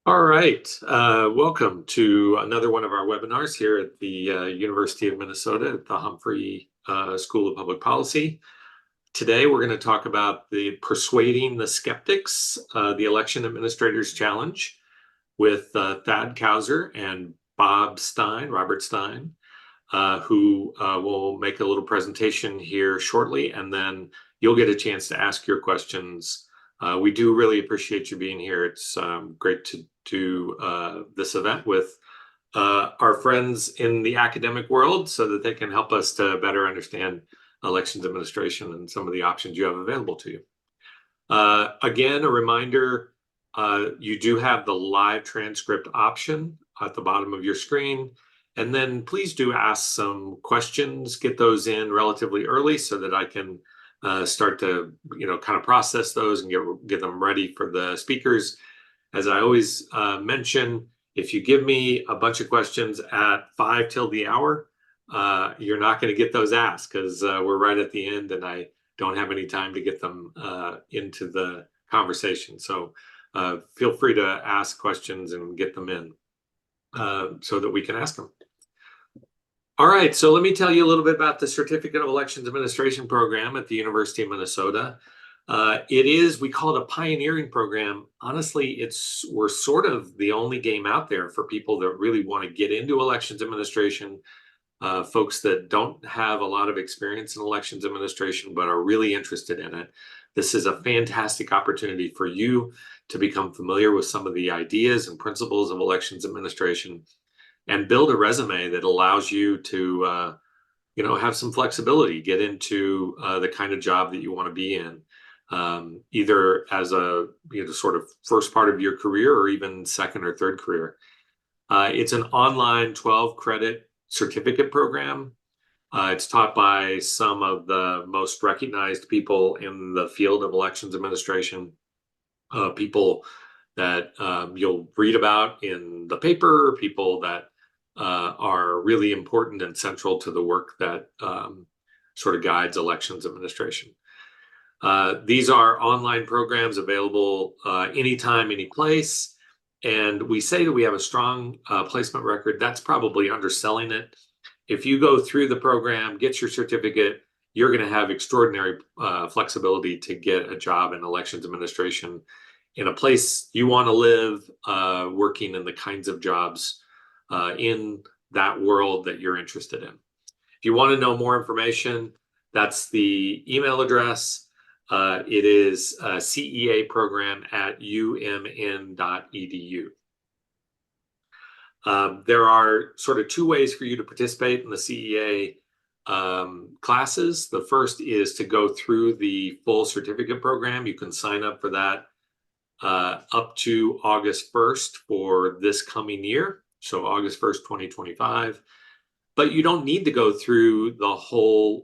All right. Welcome to another one of our webinars here at the University of Minnesota at the Humphrey School of Public Policy. Today, we're going to talk about the Persuading the Skeptics, the Election Administrators Challenge with Thad Kousser and Robert Stein, who will make a little presentation here shortly, and then you'll get a chance to ask your questions. We do really appreciate you being here. It's great to do this event with our friends in the academic world so that they can help us to better understand elections administration and some of the options you have available to you. Again, a reminder, you do have the live transcript option at the bottom of your screen. And then please do ask some questions, get those in relatively early so that I can start to, kind of process those and get them ready for the speakers. As I always mention, if you give me a bunch of questions at 5 till the hour, you're not going to get those asked because we're right at the end and I don't have any time to get them into the conversation. So feel free to ask questions and get them in so that we can ask them. All right, so let me tell you a little bit about the Certificate of Elections Administration program at the University of Minnesota. We call it a pioneering program. Honestly, we're sort of the only game out there for people that really want to get into elections administration, folks that don't have a lot of experience in elections administration but are really interested in it. This is a fantastic opportunity for you to become familiar with some of the ideas and principles of elections administration and build a resume that allows you to have some flexibility, get into the kind of job that you want to be in, either as a sort of first part of your career or even second or third career. It's an online 12-credit certificate program. It's taught by some of the most recognized people in the field of elections administration, people that you'll read about in the paper, people that are really important and central to the work that sort of guides elections administration. These are online programs available anytime, any place. And we say that we have a strong placement record. That's probably underselling it. If you go through the program, get your certificate, you're going to have extraordinary flexibility to get a job in elections administration in a place you want to live, working in the kinds of jobs in that world that you're interested in. If you want to know more information, that's the email address. It is ceaprogram@umn.edu. There are sort of two ways for you to participate in the CEA classes. The first is to go through the full certificate program. You can sign up for that up to August 1st for this coming year. So August 1st, 2025. But you don't need to go through the whole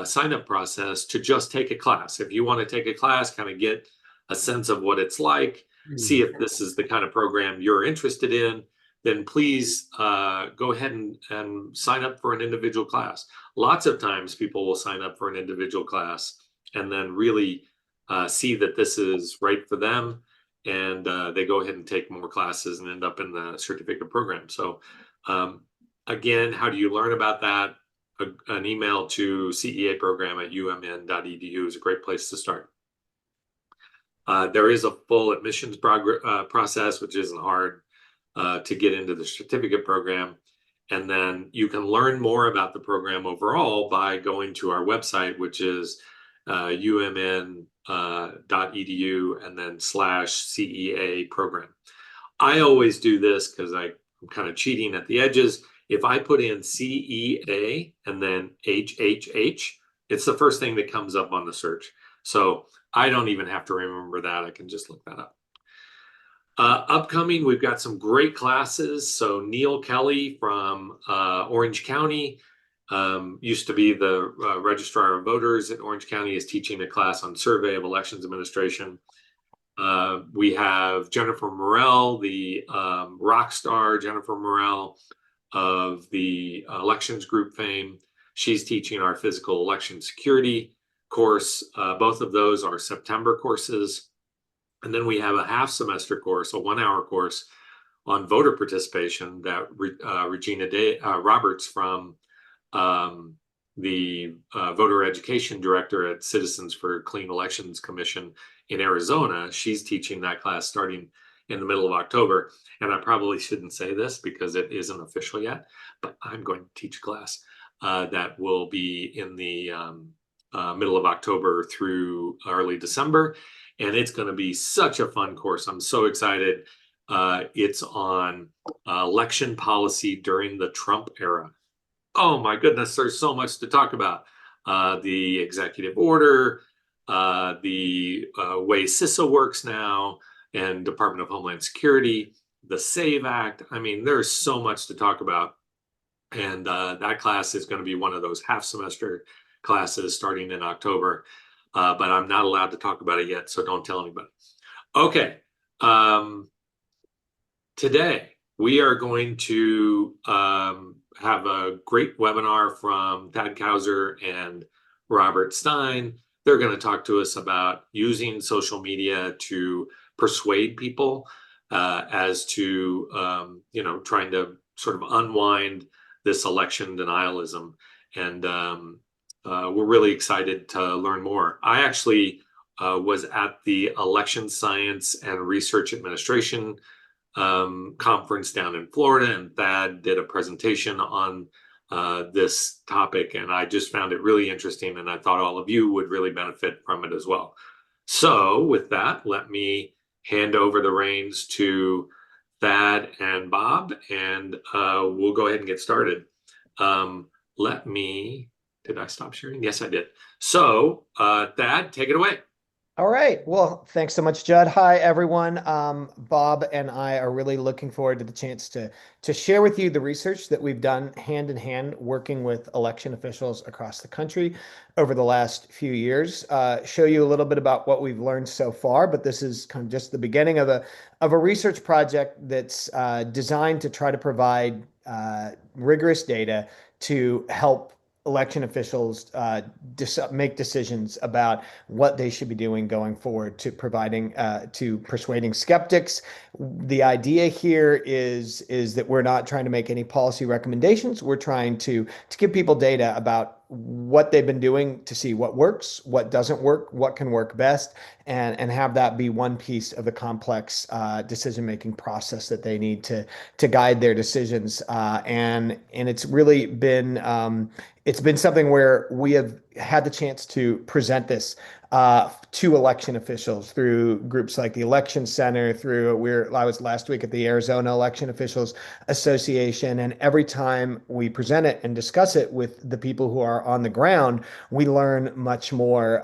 sign-up process to just take a class. If you want to take a class, kind of get a sense of what it's like, see if this is the kind of program you're interested in, then please go ahead and sign up for an individual class. Lots of times people will sign up for an individual class and then really see that this is right for them, and they go ahead and take more classes and end up in the certificate program. So again, how do you learn about that? An email to ceaprogram@umn.edu is a great place to start. There is a full admissions process, which isn't hard to get into the certificate program. And then you can learn more about the program overall by going to our website, which is umn.edu and then /CEA program. I always do this because I'm kind of cheating at the edges. If I put in CEA and then HHH, it's the first thing that comes up on the search. So I don't even have to remember that. I can just look that up. Upcoming, we've got some great classes. So Neil Kelly from Orange County, used to be the registrar of voters at Orange County, is teaching a class on survey of elections administration. We have Jennifer Morell, the rock star Jennifer Morell of the elections group fame. She's teaching our physical election security course. Both of those are September courses. And then we have a half semester course, a 1 hour course on voter participation that Regina Roberts from um, the voter education director at Citizens for Clean Elections Commission in Arizona. She's teaching that class starting in the middle of October. And I probably shouldn't say this because it isn't official yet, but I'm going to teach a class that will be in the middle of October through early December. And it's going to be such a fun course. I'm so excited. It's on election policy during the Trump era. Oh my goodness, there's so much to talk about. The executive order, the way CISA works now, and Department of Homeland Security, the SAVE Act. I mean, there's so much to talk about. And that class is going to be one of those half semester classes starting in October. But I'm not allowed to talk about it yet, so don't tell anybody. Okay. Today, we are going to have a great webinar from Thad Kousser and Robert Stein. They're going to talk to us about using social media to persuade people as to, trying to sort of unwind this election denialism. And we're really excited to learn more. I actually was at the Election Science and Research Administration conference down in Florida, and Thad did a presentation on this topic, and I just found it really interesting, and I thought all of you would really benefit from it as well. So with that, let me hand over the reins to Thad and Bob, and we'll go ahead and get started. Did I stop sharing? Yes, I did. So Thad, take it away. All right. Well, thanks so much, Judd. Hi, everyone. Bob and I are really looking forward to the chance to share with you the research that we've done hand in hand working with election officials across the country over the last few years. Show you a little bit about what we've learned so far, but this is kind of just the beginning of a research project that's designed to try to provide rigorous data to help election officials make decisions about what they should be doing going forward to persuading skeptics. The idea here is that we're not trying to make any policy recommendations. We're trying to give people data about what they've been doing to see what works, what doesn't work, what can work best, and have that be one piece of the complex decision-making process that they need to guide their decisions. And it's really been it's been something where we have had the chance to present this to election officials through groups like the Election Center, I was last week at the Arizona Election Officials Association, and every time we present it and discuss it with the people who are on the ground, we learn much more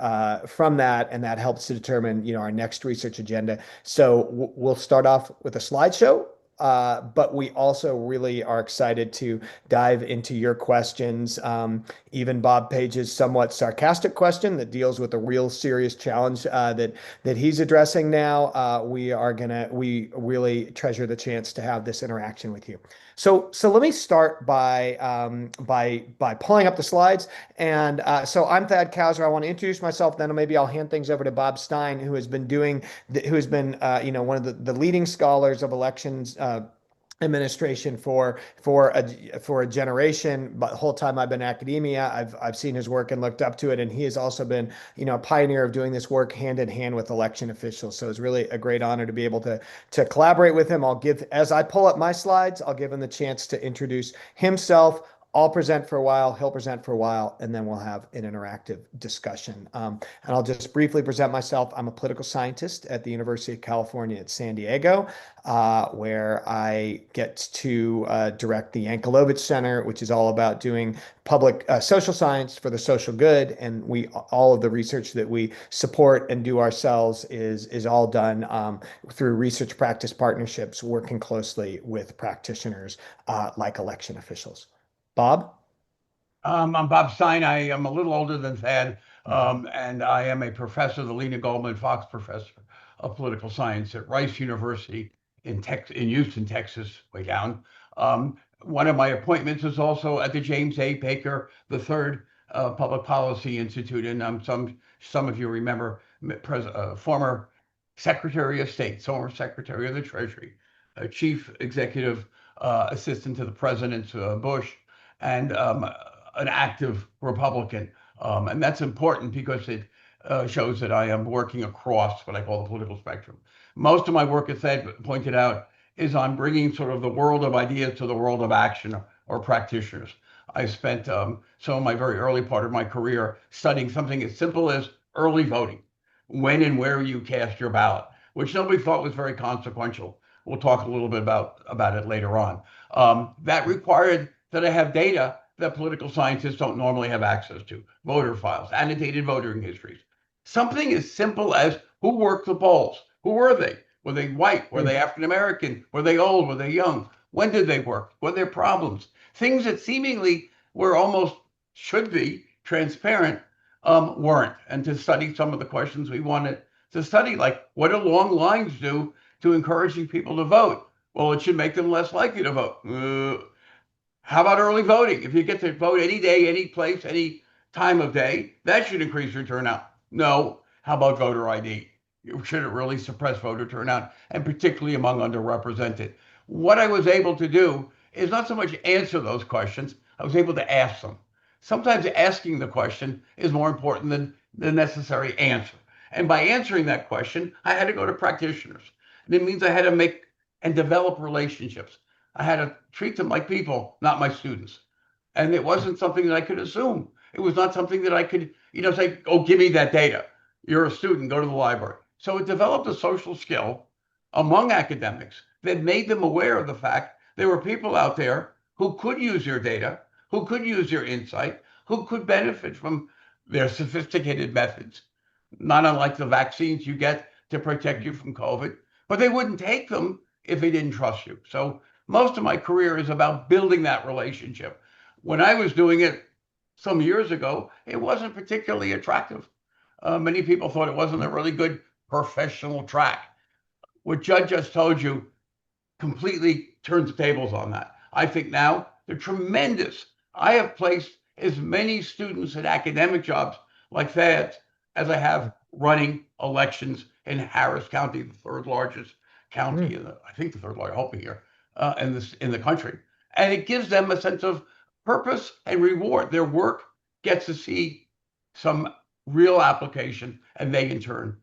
from that, and that helps to determine, our next research agenda. So we'll start off with a slideshow. But we also really are excited to dive into your questions. Even Bob Page's somewhat sarcastic question that deals with a real serious challenge that he's addressing now. We really treasure the chance to have this interaction with you. So let me start by pulling up the slides. And so I'm Thad Kousser. I want to introduce myself. Then maybe I'll hand things over to Bob Stein, who has been one of the leading scholars of elections administration for a generation. But the whole time I've been in academia, I've seen his work and looked up to it, and he has also been a pioneer of doing this work hand in hand with election officials. So it's really a great honor to be able to collaborate with him. As I pull up my slides, I'll give him the chance to introduce himself. I'll present for a while, he'll present for a while, and then we'll have an interactive discussion. And I'll just briefly present myself. I'm a political scientist at the University of California at San Diego, where I get to direct the Yankelovich Center, which is all about doing public social science for the social good. And all of the research that we support and do ourselves is all done through research practice partnerships, working closely with practitioners like election officials. Bob? I'm Bob Stein. I am a little older than Thad, and I am a professor, the Lena Goldman Fox Professor of Political Science at Rice University in Houston, Texas, way down. One of my appointments is also at the James A. Baker III Public Policy Institute, and some of you remember former Secretary of State, former Secretary of the Treasury, Chief Executive Assistant to the President Bush, and an active Republican. And that's important because it shows that I am working across what I call the political spectrum. Most of my work, as Ed pointed out, is on bringing sort of the world of ideas to the world of action or practitioners. I spent some of my very early part of my career studying something as simple as early voting, when and where you cast your ballot, which nobody thought was very consequential. We'll talk a little bit about it later on. That required that I have data that political scientists don't normally have access to, voter files, annotated voting histories. Something as simple as who worked the polls? Who were they? Were they white? Were they African American? Were they old? Were they young? When did they work? What were their problems? Things that seemingly were almost should be transparent weren't. And to study some of the questions we wanted to study, like what do long lines do to encouraging people to vote? Well, it should make them less likely to vote. How about early voting? If you get to vote any day, any place, any time of day, that should increase your turnout. No. How about voter ID? Should it really suppress voter turnout, and particularly among underrepresented? What I was able to do is not so much answer those questions, I was able to ask them. Sometimes asking the question is more important than the necessary answer. And by answering that question, I had to go to practitioners. And it means I had to make and develop relationships. I had to treat them like people, not my students. And it wasn't something that I could assume. It was not something that I could, say, oh, give me that data. You're a student, go to the library. So it developed a social skill among academics that made them aware of the fact there were people out there who could use your data, who could use your insight, who could benefit from their sophisticated methods, not unlike the vaccines you get to protect you from COVID, but they wouldn't take them if they didn't trust you. So most of my career is about building that relationship. When I was doing it some years ago, it wasn't particularly attractive. Many people thought it wasn't a really good professional track. What Judd just told you completely turns the tables on that. I think now they're tremendous. I have placed as many students in academic jobs like that as I have running elections in Harris County, the third largest county, I think the third largest, hoping here, in the country. And it gives them a sense of purpose and reward. Their work gets to see some real application, and they in turn,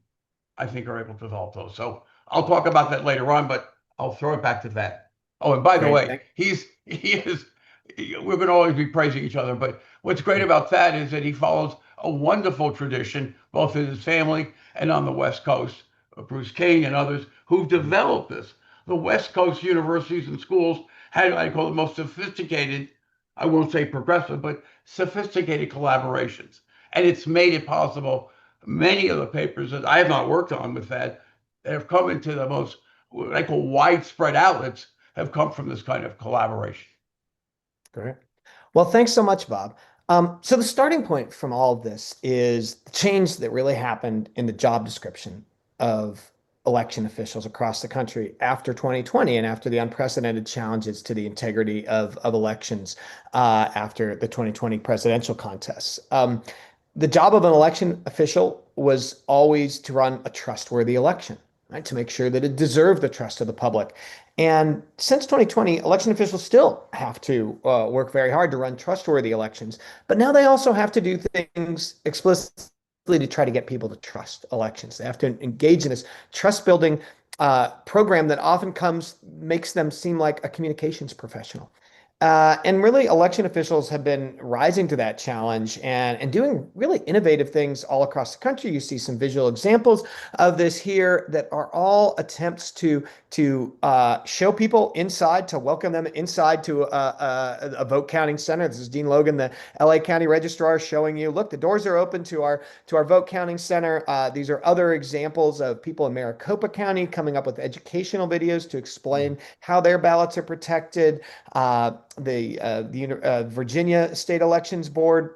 I think, are able to develop those. So I'll talk about that later on, but I'll throw it back to that. Oh, and by the way, he is, we're going to always be praising each other, but what's great about that is that he follows a wonderful tradition, both in his family and on the West Coast, Bruce King and others who've developed this. The West Coast universities and schools had, I call it, most sophisticated, I won't say progressive, but sophisticated collaborations. And it's made it possible. Many of the papers that I have not worked on with that have come into the most, what I call, widespread outlets, have come from this kind of collaboration. Great. Well, thanks so much, Bob. So the starting point from all of this is the change that really happened in the job description of election officials across the country after 2020 and after the unprecedented challenges to the integrity of elections after the 2020 presidential contests. The job of an election official was always to run a trustworthy election, right? To make sure that it deserved the trust of the public. And since 2020, election officials still have to work very hard to run trustworthy elections, but now they also have to do things explicitly to try to get people to trust elections. They have to engage in this trust building program that often makes them seem like a communications professional. And really, election officials have been rising to that challenge and doing really innovative things all across the country. You see some visual examples of this here that are all attempts to show people inside, to welcome them inside to a vote counting center. This is Dean Logan, the LA County Registrar, showing you, look, the doors are open to our vote counting center. These are other examples of people in Maricopa County coming up with educational videos to explain how their ballots are protected. The Virginia State Elections Board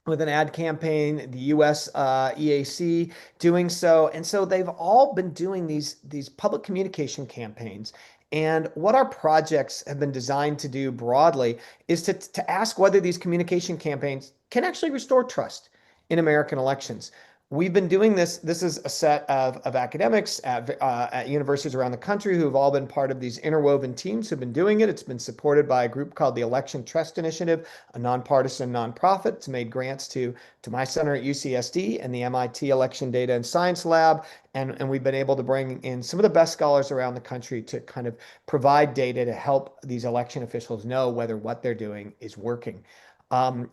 with an ad campaign, the US EAC doing so. And so they've all been doing these public communication campaigns. And what our projects have been designed to do broadly is to ask whether these communication campaigns can actually restore trust in American elections. We've been doing this. This is a set of academics at universities around the country who have all been part of these interwoven teams who've been doing it. It's been supported by a group called the Election Trust Initiative, a nonpartisan nonprofit. It's made grants to my center at UCSD and the MIT Election Data and Science Lab. And we've been able to bring in some of the best scholars around the country to kind of provide data to help these election officials know whether what they're doing is working.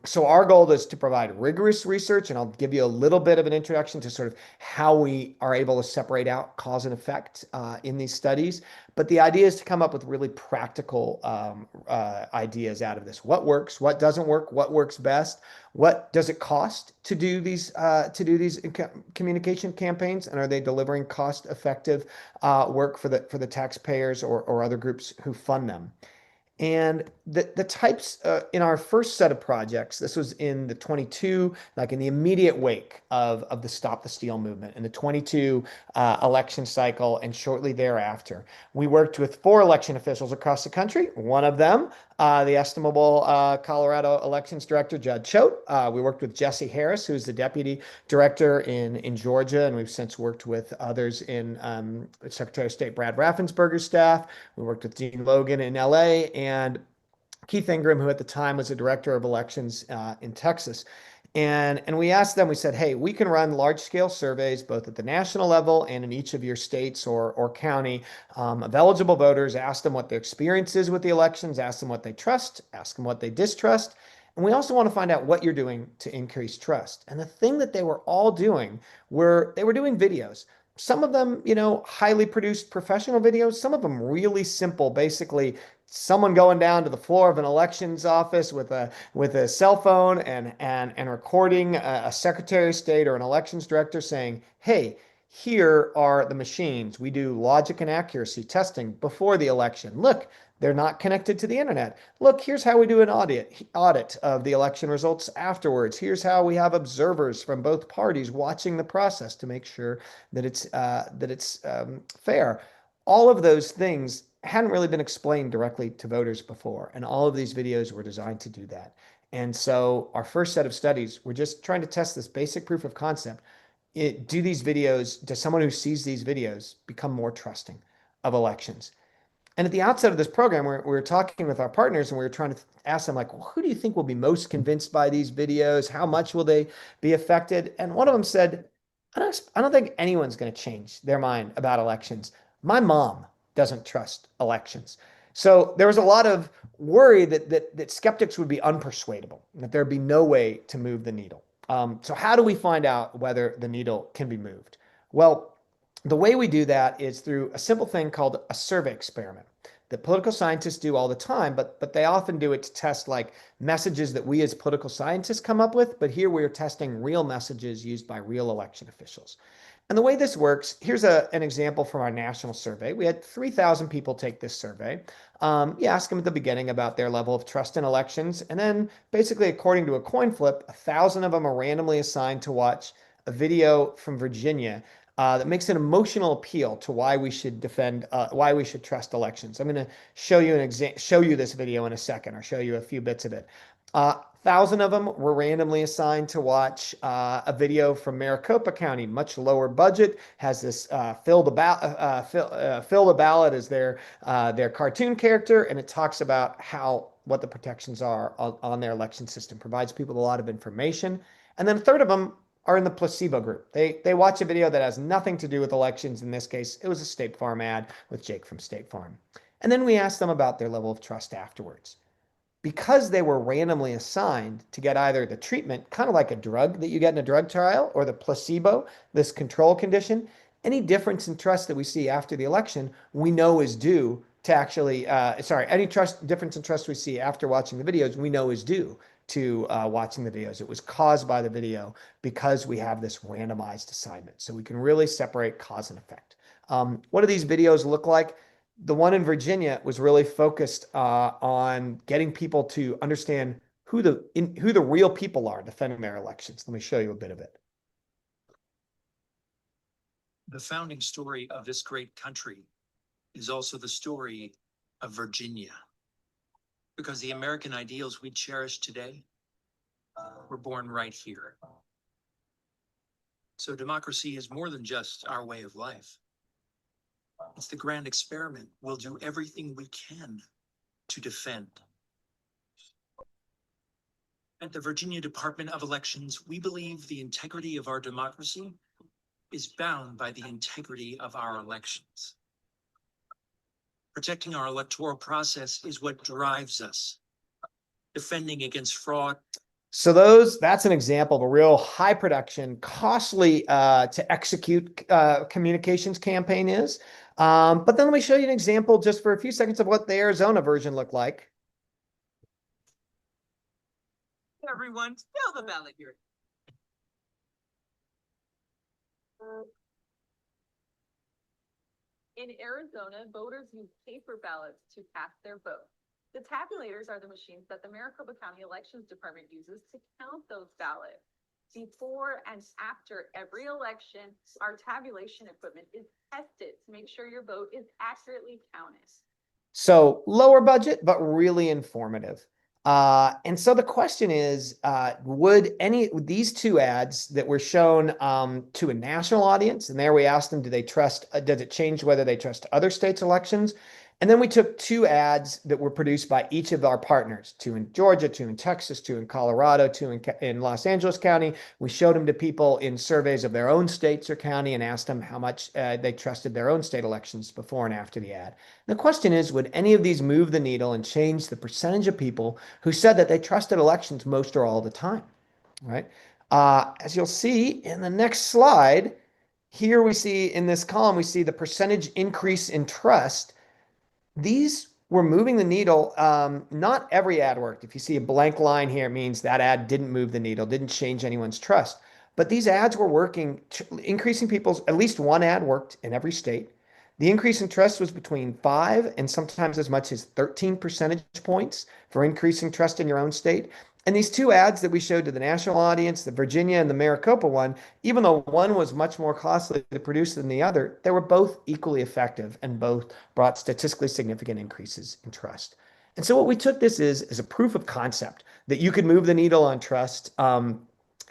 So our goal is to provide rigorous research, and I'll give you a little bit of an introduction to sort of how we are able to separate out cause and effect in these studies. But the idea is to come up with really practical ideas out of this. What works? What doesn't work? What works best? What does it cost to do these communication campaigns? And are they delivering cost-effective work for the taxpayers or other groups who fund them? And the types in our first set of projects, this was in the 22, like in the immediate wake of the Stop the Steal movement in the 22 election cycle and shortly thereafter. We worked with 4 election officials across the country. One of them, the estimable Colorado elections director, Judd Choate. We worked with Jesse Harris, who's the deputy director in Georgia, and we've since worked with others in Secretary of State Brad Raffensperger's staff. We worked with Dean Logan in LA and Keith Ingram, who at the time was the director of elections in Texas. And we asked them, we said, hey, we can run large scale surveys both at the national level and in each of your states or county of eligible voters, ask them what their experience is with the elections, ask them what they trust, ask them what they distrust. And we also want to find out what you're doing to increase trust. And the thing that they were all doing they were doing videos. Some of them, highly produced professional videos, some of them really simple, basically someone going down to the floor of an elections office with a cell phone and recording a secretary of state or an elections director saying, hey, here are the machines. We do logic and accuracy testing before the election. Look, they're not connected to the internet. Look, here's how we do an audit of the election results afterwards. Here's how we have observers from both parties watching the process to make sure that it's fair. All of those things hadn't really been explained directly to voters before, and all of these videos were designed to do that. And so our first set of studies, we're just trying to test this basic proof of concept. Does someone who sees these videos become more trusting of elections? And at the outset of this program, we were talking with our partners and we were trying to ask them, like, well, who do you think will be most convinced by these videos? How much will they be affected? And one of them said, I don't think anyone's going to change their mind about elections. My mom doesn't trust elections. So there was a lot of worry that skeptics would be unpersuadable, that there'd be no way to move the needle. So how do we find out whether the needle can be moved? Well, the way we do that is through a simple thing called a survey experiment that political scientists do all the time, but they often do it to test like messages that we as political scientists come up with. But here we're testing real messages used by real election officials. And the way this works, here's an example from our national survey. We had 3,000 people take this survey. You ask them at the beginning about their level of trust in elections. And then basically, according to a coin flip, 1,000 of them are randomly assigned to watch a video from Virginia that makes an emotional appeal to why we should why we should trust elections. I'm going to show you this video in a second. I'll show you a few bits of it. 1,000 of them were randomly assigned to watch a video from Maricopa County, much lower budget, has this fill the ballot as their cartoon character, and it talks about what the protections are on their election system, provides people a lot of information. And then a third of them are in the placebo group. They watch a video that has nothing to do with elections. In this case, it was a State Farm ad with Jake from State Farm. And then we asked them about their level of trust afterwards. Because they were randomly assigned to get either the treatment, kind of like a drug that you get in a drug trial, or the placebo, this control condition, any difference in trust that we see after the election, we know is due to any difference in trust we see after watching the videos, we know is due to watching the videos. It was caused by the video because we have this randomized assignment. So we can really separate cause and effect. What do these videos look like? The one in Virginia was really focused on getting people to understand who the real people are defending their elections. Let me show you a bit of it. The founding story of this great country is also the story of Virginia, because the American ideals we cherish today were born right here. So democracy is more than just our way of life. It's the grand experiment we'll do everything we can to defend. At the Virginia Department of Elections, we believe the integrity of our democracy is bound by the integrity of our elections. Protecting our electoral process is what drives us. Defending against fraud. So that's an example of a real high production, costly to execute communications campaign is. But then let me show you an example just for a few seconds of what the Arizona version looked like. Everyone, spell the ballot here. In Arizona, voters use paper ballots to cast their vote. The tabulators are the machines that the Maricopa County Elections Department uses to count those ballots. Before and after every election, our tabulation equipment is tested to make sure your vote is accurately counted. So lower budget, but really informative. And so the question is, would these two ads that were shown to a national audience, and there we asked them, do they trust, does it change whether they trust other states' elections? And then we took two ads that were produced by each of our partners, two in Georgia, two in Texas, two in Colorado, two in Los Angeles County. We showed them to people in surveys of their own states or county and asked them how much they trusted their own state elections before and after the ad. And the question is, would any of these move the needle and change the percentage of people who said that they trusted elections most or all the time, right? As you'll see in the next slide, here we see in this column, we see the percentage increase in trust. These were moving the needle. Not every ad worked. If you see a blank line here, it means that ad didn't move the needle, didn't change anyone's trust. But these ads were working, increasing people's, at least one ad worked in every state. The increase in trust was between 5 and sometimes as much as 13 percentage points for increasing trust in your own state. And these two ads that we showed to the national audience, the Virginia and the Maricopa one, even though one was much more costly to produce than the other, they were both equally effective and both brought statistically significant increases in trust. And so what we took this is a proof of concept that you could move the needle on trust,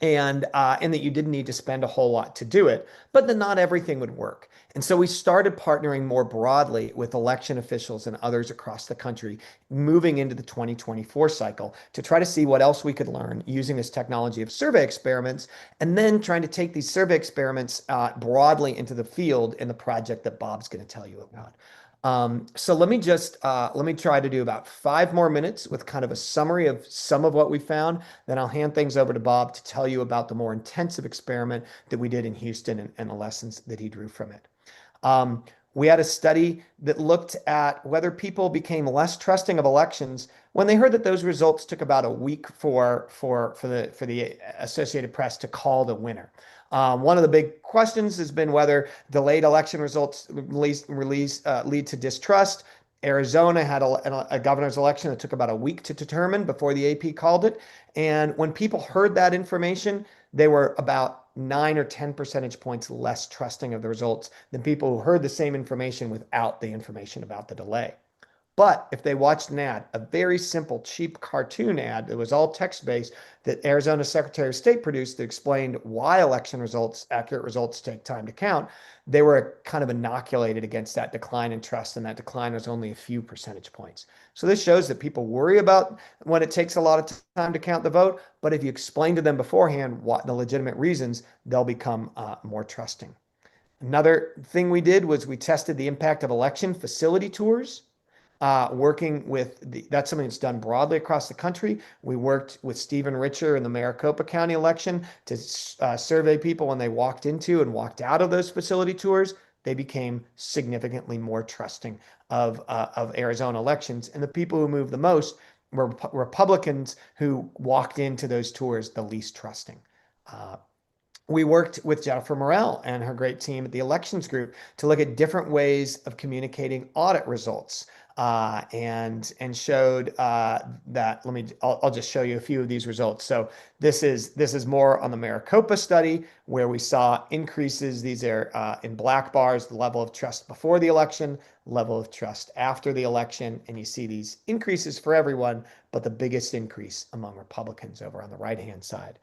and that you didn't need to spend a whole lot to do it, but that not everything would work. And so we started partnering more broadly with election officials and others across the country, moving into the 2024 cycle to try to see what else we could learn using this technology of survey experiments, and then trying to take these survey experiments broadly into the field in the project that Bob's going to tell you about. So let me try to do about 5 more minutes with kind of a summary of some of what we found. Then I'll hand things over to Bob to tell you about the more intensive experiment that we did in Houston and the lessons that he drew from it. We had a study that looked at whether people became less trusting of elections when they heard that those results took about a week for the Associated Press to call the winner. One of the big questions has been whether delayed election results lead to distrust. Arizona had a governor's election that took about a week to determine before the AP called it. And when people heard that information, they were about 9 or 10 percentage points less trusting of the results than people who heard the same information without the information about the delay. But if they watched an ad, a very simple, cheap cartoon ad that was all text-based that Arizona Secretary of State produced that explained why election results, accurate results, take time to count, they were kind of inoculated against that decline in trust, and that decline was only a few percentage points. So this shows that people worry about when it takes a lot of time to count the vote, but if you explain to them beforehand what the legitimate reasons, they'll become more trusting. Another thing we did was we tested the impact of election facility tours. Working with that's something that's done broadly across the country. We worked with Stephen Richer in the Maricopa County election to survey people when they walked into and walked out of those facility tours. They became significantly more trusting of Arizona elections. And the people who moved the most were Republicans who walked into those tours the least trusting. We worked with Jennifer Morell and her great team at the elections group to look at different ways of communicating audit results, and showed that. I'll just show you a few of these results. So this is more on the Maricopa study where we saw increases. These are in black bars, the level of trust before the election, level of trust after the election, and you see these increases for everyone, but the biggest increase among Republicans over on the right-hand side.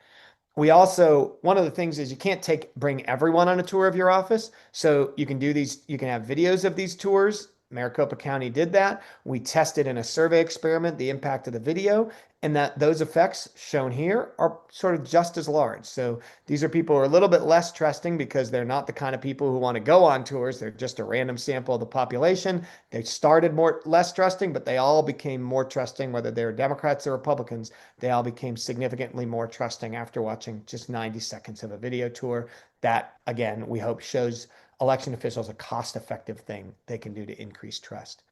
We also, one of the things is you can't bring everyone on a tour of your office. So you can do these, you can have videos of these tours. Maricopa County did that. We tested in a survey experiment the impact of the video, and that those effects shown here are sort of just as large. So these are people who are a little bit less trusting because they're not the kind of people who want to go on tours. They're just a random sample of the population. They started less trusting, but they all became more trusting, whether they're Democrats or Republicans. They all became significantly more trusting after watching just 90 seconds of a video tour. That, again, we hope shows election officials a cost-effective thing they can do to increase trust.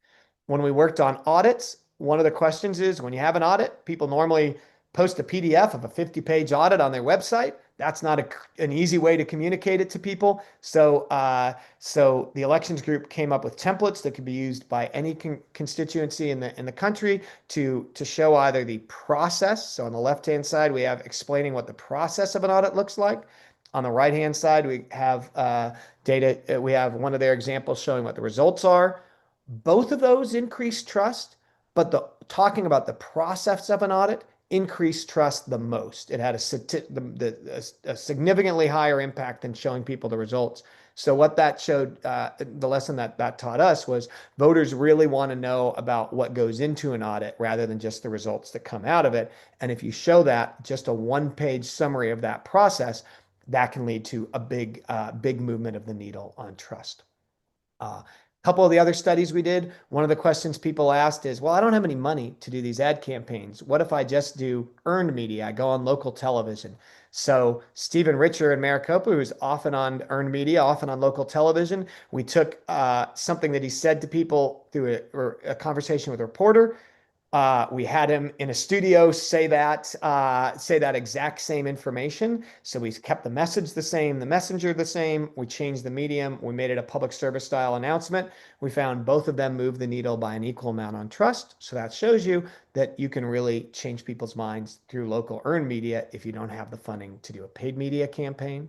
When we worked on audits, one of the questions is when you have an audit, people normally post a PDF of a 50-page audit on their website. That's not an easy way to communicate it to people. So the elections group came up with templates that could be used by any constituency in the country to show either the process. So on the left-hand side, we have explaining what the process of an audit looks like. On the right-hand side, we have data. We have one of their examples showing what the results are. Both of those increase trust, but talking about the process of an audit increased trust the most. It had a significantly higher impact than showing people the results. So what that showed, the lesson that taught us was voters really want to know about what goes into an audit rather than just the results that come out of it. And if you show that, just a one-page summary of that process, that can lead to a big movement of the needle on trust. A couple of the other studies we did, one of the questions people asked is, well, I don't have any money to do these ad campaigns. What if I just do earned media? I go on local television. So Stephen Richer in Maricopa, who's often on earned media, often on local television, we took something that he said to people through a conversation with a reporter. We had him in a studio say that exact same information. So we kept the message the same, the messenger the same. We changed the medium. We made it a public service style announcement. We found both of them move the needle by an equal amount on trust. So that shows you that you can really change people's minds through local earned media if you don't have the funding to do a paid media campaign.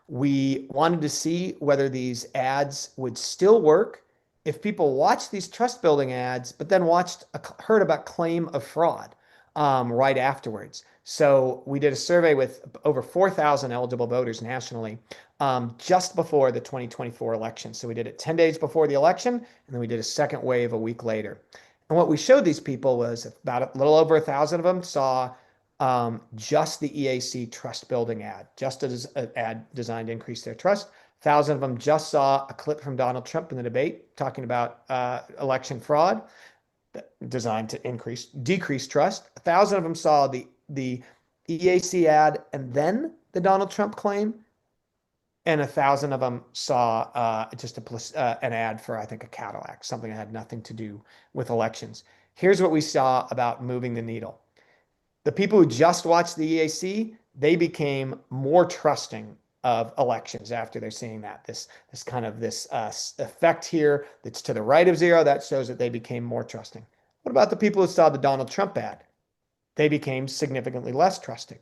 We wanted to see whether these ads would still work if people watched these trust building ads, but then heard about claim of fraud right afterwards. So we did a survey with over 4,000 eligible voters nationally just before the 2024 election. So we did it 10 days before the election, and then we did a second wave a week later. And what we showed these people was about a little over 1,000 of them saw just the EAC trust building ad, just as an ad designed to increase their trust. 1,000 of them just saw a clip from Donald Trump in the debate talking about election fraud designed to decrease trust. 1,000 of them saw the EAC ad and then the Donald Trump claim. And 1,000 of them saw just an ad for, I think, a Cadillac, something that had nothing to do with elections. Here's what we saw about moving the needle. The people who just watched the EAC, they became more trusting of elections after they're seeing that. This effect here that's to the right of zero, that shows that they became more trusting. What about the people who saw the Donald Trump ad? They became significantly less trusting.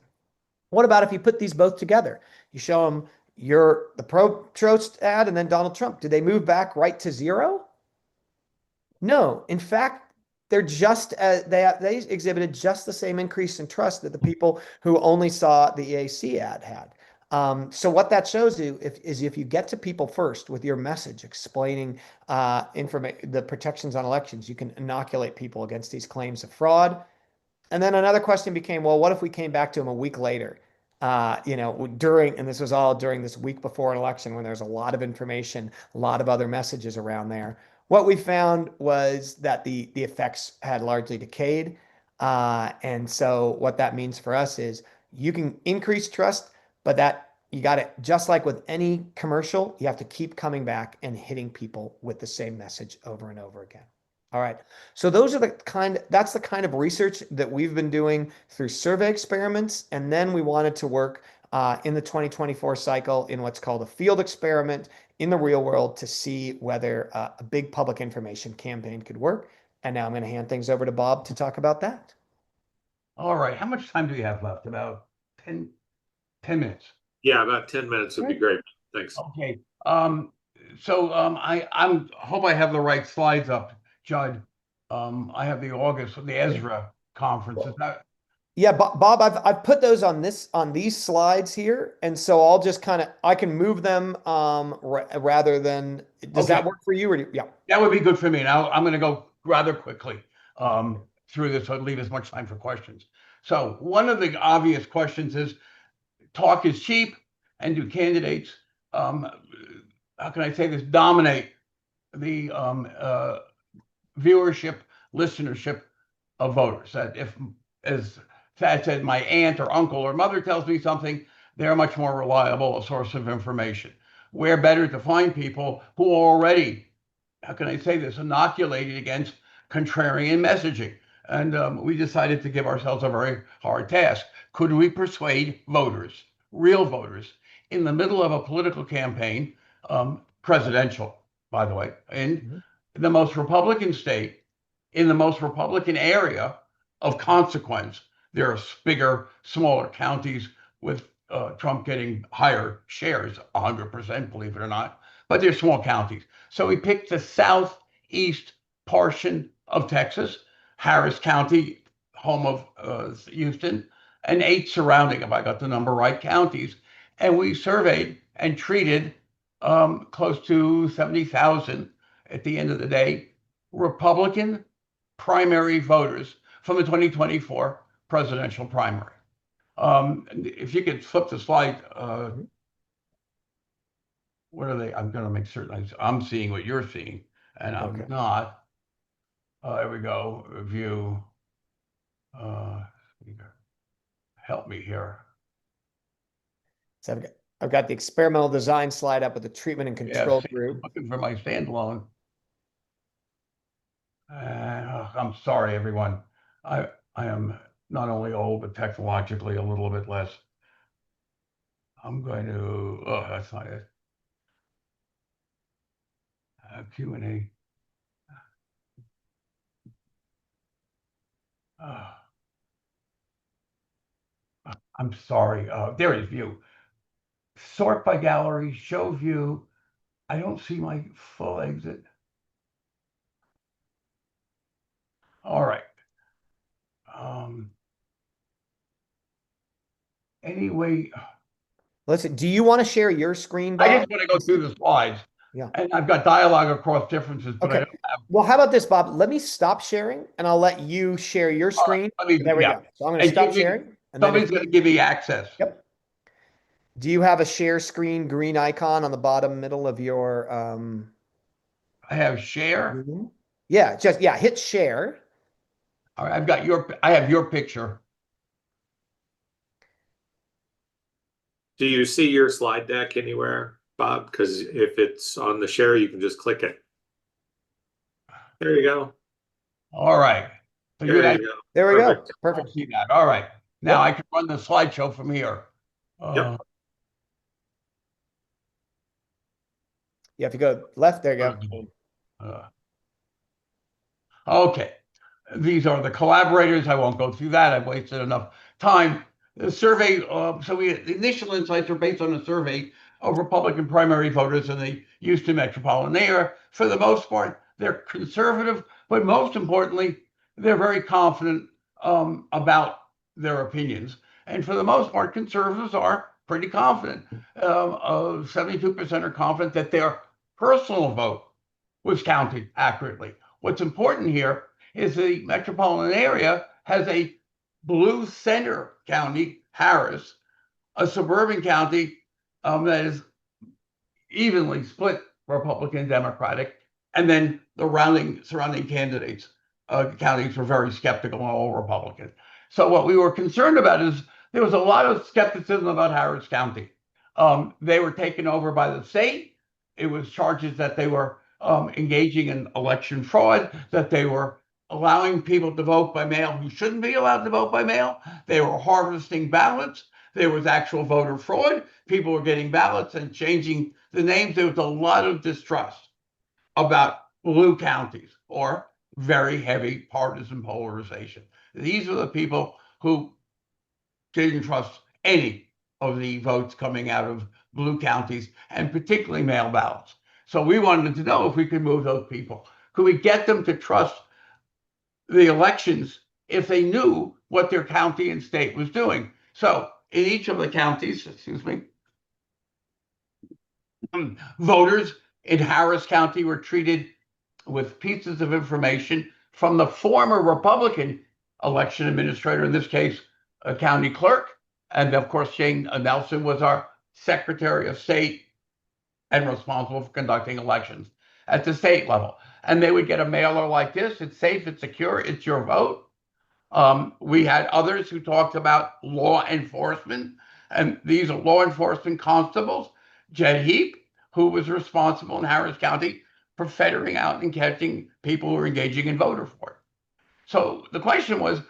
What about if you put these both together? You show them the pro-Trost ad and then Donald Trump. Did they move back right to zero? No. In fact, they exhibited just the same increase in trust that the people who only saw the EAC ad had. So what that shows you is if you get to people first with your message explaining the protections on elections, you can inoculate people against these claims of fraud. And then another question became, well, what if we came back to them a week later? And this was all during this week before an election when there's a lot of information, a lot of other messages around there. What we found was that the effects had largely decayed. And so what that means for us is you can increase trust, but that you got it, just like with any commercial, you have to keep coming back and hitting people with the same message over and over again. All right. So that's the kind of research that we've been doing through survey experiments. And then we wanted to work in the 2024 cycle in what's called a field experiment in the real world to see whether a big public information campaign could work. And now I'm going to hand things over to Bob to talk about that. All right. How much time do we have left? About 10 minutes. Yeah, about 10 minutes would be great. Thanks. Okay. So I hope I have the right slides up, Judd. I have the Ezra conference. Yeah, Bob, I've put those on these slides here, and so I'll just I can move them rather than, does that Okay, work for you? Or yeah. that would be good for me. Now I'm going to go rather quickly through this, so leave as much time for questions. So one of the obvious questions is, talk is cheap, and do candidates, how can I say this, dominate the viewership, listenership of voters? That if, as Thad said, my aunt or uncle or mother tells me something, they're much more reliable a source of information. Where better to find people who are already, how can I say this, inoculated against contrarian messaging? And we decided to give ourselves a very hard task. Could we persuade voters, real voters, in the middle of a political campaign, presidential, by the way, in the most Republican state, in the most Republican area of consequence? There are bigger, smaller counties with Trump getting higher shares, 100%, believe it or not, but they're small counties. So we picked the southeast portion of Texas, Harris County, home of Houston, and 8 surrounding, if I got the number right, counties. And we surveyed and treated close to 70,000 at the end of the day, Republican primary voters from the 2024 presidential primary. If you could flip the slide, what are they? I'm going to make certain I'm seeing what you're seeing, and I'm not. There we go. View. Help me here. So I've got the experimental design slide up with the treatment and control group. I'm looking for my standalone. I'm sorry, everyone. I am not only old, but technologically a little bit less. I'm going to, oh, that's not it. Q&A. I'm sorry. There is view. Sort by gallery, show view. I don't see my full exit. All right. Anyway, listen, do you want to share your screen, I Bob? just want to go through the slides. Yeah. And I've got dialogue across differences, but I don't have. Well, how about this, Bob? Let me stop sharing and I'll let you share your screen. There we go. So I'm going to stop sharing. And somebody's going to give me access. Yep. Do you have a share screen green icon on the bottom middle of your I have share. Yeah, hit share. All right, I have your picture. Do you see your slide deck anywhere, Bob? Because if it's on the share, you can just click it. There you go. All right. So there you go. There we go. Perfect. See that. All right. Now I can run the slideshow from here. Yeah, if you go left, there you go. Okay. These are the collaborators. I won't go through that. I've wasted enough time. The survey, the initial insights are based on a survey of Republican primary voters in the Houston metropolitan area. For the most part, they're conservative, but most importantly, they're very confident about their opinions. And for the most part, conservatives are pretty confident. 72% are confident that their personal vote was counted accurately. What's important here is the metropolitan area has a blue center county, Harris, a suburban county that is evenly split Republican, Democratic, and then the surrounding candidates, counties were very skeptical and all Republican. So what we were concerned about is there was a lot of skepticism about Harris County. They were taken over by the state. It was charges that they were engaging in election fraud, that they were allowing people to vote by mail who shouldn't be allowed to vote by mail. They were harvesting ballots. There was actual voter fraud. People were getting ballots and changing the names. There was a lot of distrust about blue counties or very heavy partisan polarization. These are the people who didn't trust any of the votes coming out of blue counties, and particularly mail ballots. So we wanted to know if we could move those people. Could we get them to trust the elections if they knew what their county and state was doing. So in each of the counties, voters in Harris County were treated with pieces of information from the former Republican election administrator, in this case, a county clerk. And of course, Shane Nelson was our Secretary of State and responsible for conducting elections at the state level. And they would get a mailer like this. It's safe, it's secure, it's your vote. We had others who talked about law enforcement, and these are law enforcement constables. Judd, who was responsible in Harris County for ferreting out and catching people who were engaging in voter fraud. So the question was,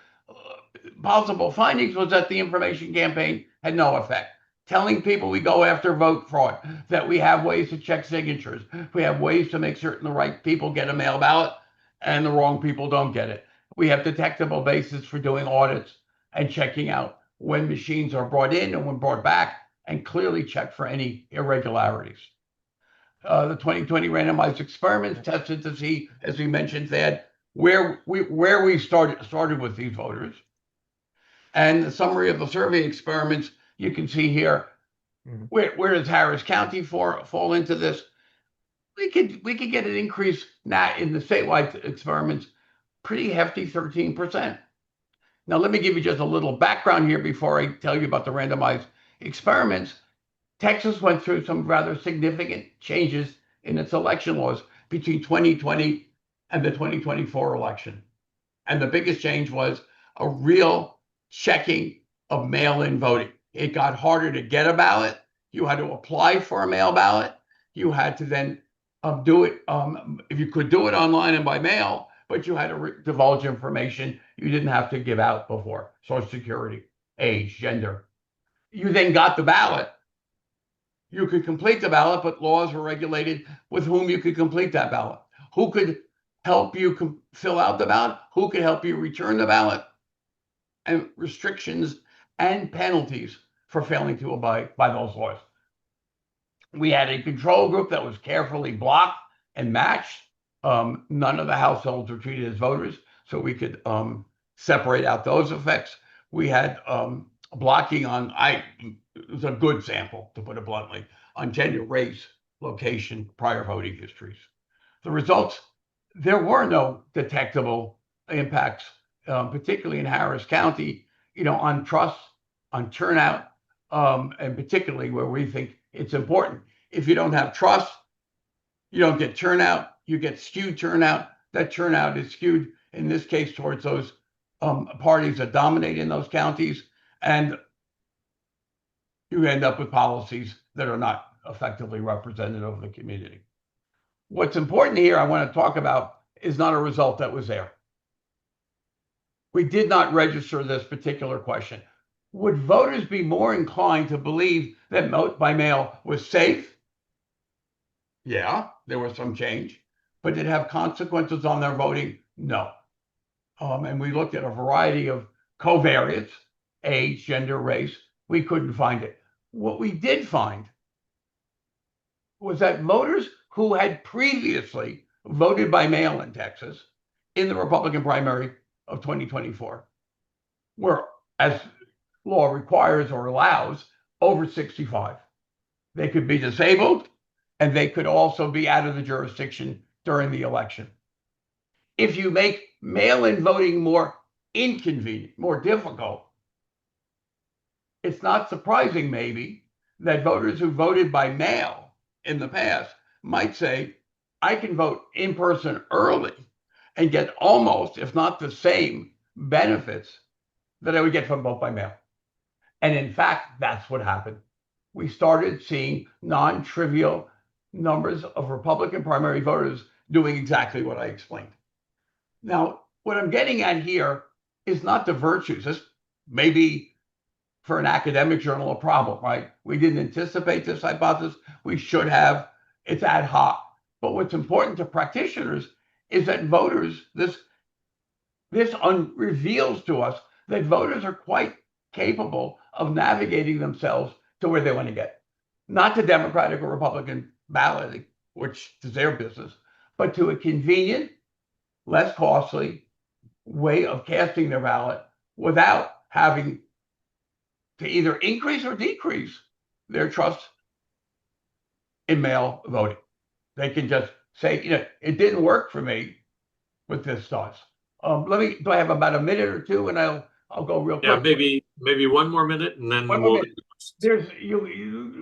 possible findings was that the information campaign had no effect. Telling people we go after vote fraud, that we have ways to check signatures, we have ways to make certain the right people get a mail ballot and the wrong people don't get it. We have detectable basis for doing audits and checking out when machines are brought in and when brought back, and clearly check for any irregularities. The 2020 randomized experiments tested to see, as we mentioned, Thad, where we started with these voters. And the summary of the survey experiments, you can see here. Mm-hmm. Where does Harris County fall into this? We could get an increase now in the statewide experiments, pretty hefty 13%. Now, let me give you just a little background here before I tell you about the randomized experiments. Texas went through some rather significant changes in its election laws between 2020 and the 2024 election. And the biggest change was a real checking of mail-in voting. It got harder to get a ballot. You had to apply for a mail ballot. You had to then do it, if you could do it online and by mail, but you had to divulge information you didn't have to give out before: Social Security, age, gender. You then got the ballot. You could complete the ballot, but laws were regulated with whom you could complete that ballot. Who could help you fill out the ballot? Who could help you return the ballot? And restrictions and penalties for failing to abide by those laws. We had a control group that was carefully blocked and matched. None of the households were treated as voters, so we could separate out those effects. We had blocking on, it was a good sample, to put it bluntly, on gender, race, location, prior voting histories. The results, there were no detectable impacts, particularly in Harris County, on trust, on turnout, and particularly where we think it's important. If you don't have trust, you don't get turnout, you get skewed turnout. That turnout is skewed, in this case, towards those parties that dominate in those counties, and you end up with policies that are not effectively representative of the community. What's important here I want to talk about is not a result that was there. We did not register this particular question. Would voters be more inclined to believe that vote by mail was safe? Yeah, there was some change, but did it have consequences on their voting? No. And we looked at a variety of covariates, age, gender, race. We couldn't find it. What we did find was that voters who had previously voted by mail in Texas in the Republican primary of 2024 were, as law requires or allows, over 65. They could be disabled, and they could also be out of the jurisdiction during the election. If you make mail-in voting more inconvenient, more difficult, it's not surprising, maybe, that voters who voted by mail in the past might say, I can vote in person early and get almost, if not the same, benefits that I would get from vote by mail. And in fact, that's what happened. We started seeing non-trivial numbers of Republican primary voters doing exactly what I explained. Now, what I'm getting at here is not the virtues. This may be, for an academic journal, a problem, right? We didn't anticipate this hypothesis. We should have. It's ad hoc. But what's important to practitioners is that voters, this reveals to us that voters are quite capable of navigating themselves to where they want to get. Not to Democratic or Republican balloting, which is their business, but to a convenient, less costly way of casting their ballot without having to either increase or decrease their trust in mail voting. They can just say, it didn't work for me with this stuff. Do I have about a minute or two, and I'll go real Yeah, quick. maybe one more minute, and then One more we'll. minute.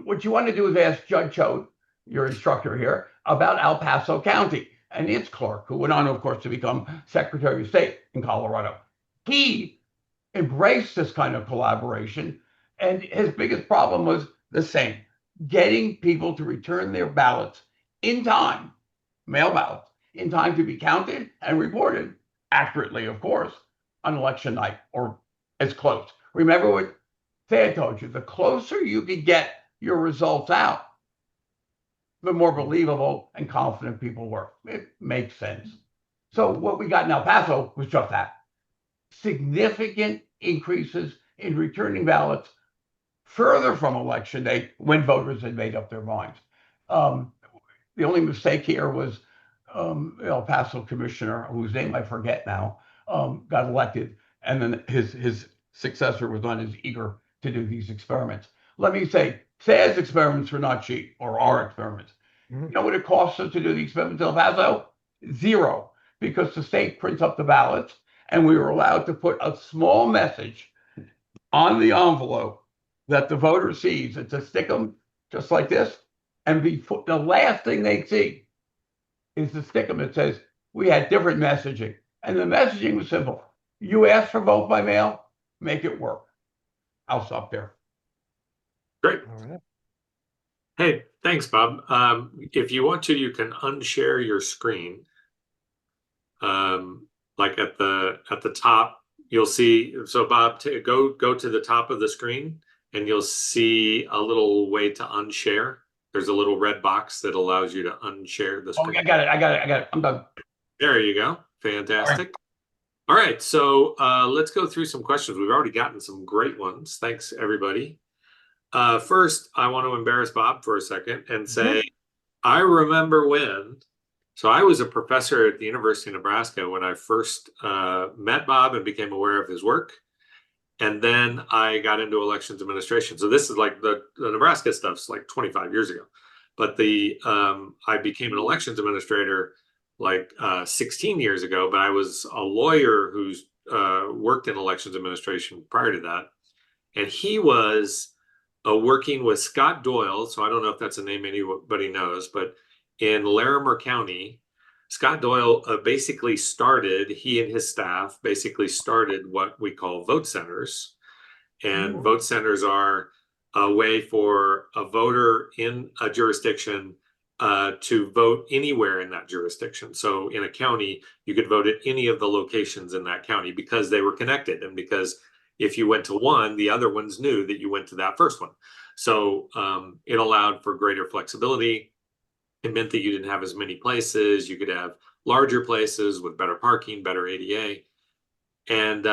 What you want to do is ask Judd Choate, your instructor here, about El Paso County and its clerk, who went on, of course, to become Secretary of State in Colorado. He embraced this kind of collaboration, and his biggest problem was the same: getting people to return their ballots in time, mail ballots, in time to be counted and reported accurately, of course, on election night or as close. Remember what Thad told you: the closer you can get your results out, the more believable and confident people were. It makes sense. So what we got in El Paso was just that: significant increases in returning ballots further from election day when voters had made up their minds. The only mistake here was El Paso commissioner, whose name I forget now, got elected, and then his successor was not as eager to do these experiments. Let me say, Thad's experiments were not cheap, or our experiments. Mhm. You know what it costs us to do the experiments in El Paso? Zero, because the state prints up the ballots, and we were allowed to put a small message on the envelope that the voter sees, and to stick them just like this, and the last thing they see is the stick them that says, "We had different messaging." And the messaging was simple: you ask for vote by mail, make it work. I'll stop there. Great. All right. Hey, thanks, Bob. If you want to, you can unshare your screen. Like at the top, you'll see. So Bob, go to the top of the screen, and you'll see a little way to unshare. There's a little red box that allows you to unshare the Oh, screen. I got it. I'm done. There you go. Fantastic. All right, so let's go through some questions. We've already gotten some great ones. Thanks, everybody. First, I want to embarrass Bob for a second and say, I remember when. So I was a professor at the University of Nebraska when I first met Bob and became aware of his work. And then I got into elections administration. So this is like the Nebraska stuff's like 25 years ago. But I became an elections administrator like 16 years ago. But I was a lawyer who's worked in elections administration prior to that. And he was working with Scott Doyle. So I don't know if that's a name anybody knows, but in Larimer County, Scott Doyle he and his staff basically started what we call vote centers. And vote centers are a way for a voter in a jurisdiction to vote anywhere in that jurisdiction. So in a county, you could vote at any of the locations in that county because they were connected, and because if you went to one, the other ones knew that you went to that first one. So it allowed for greater flexibility. It meant that you didn't have as many places. You could have larger places with better parking, better ADA. And,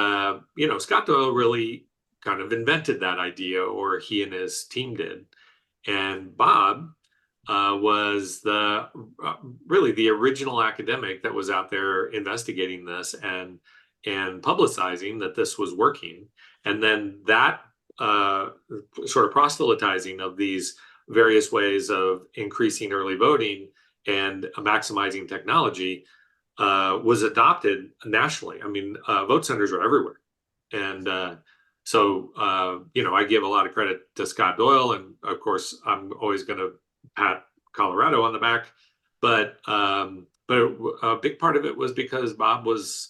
Scott Doyle really kind of invented that idea, or he and his team did. And Bob was really the original academic that was out there investigating this and publicizing that this was working. And then that sort of proselytizing of these various ways of increasing early voting and maximizing technology was adopted nationally. I mean, vote centers are everywhere. And I give a lot of credit to Scott Doyle. And of course, I'm always going to pat Colorado on the back. But a big part of it was because Bob was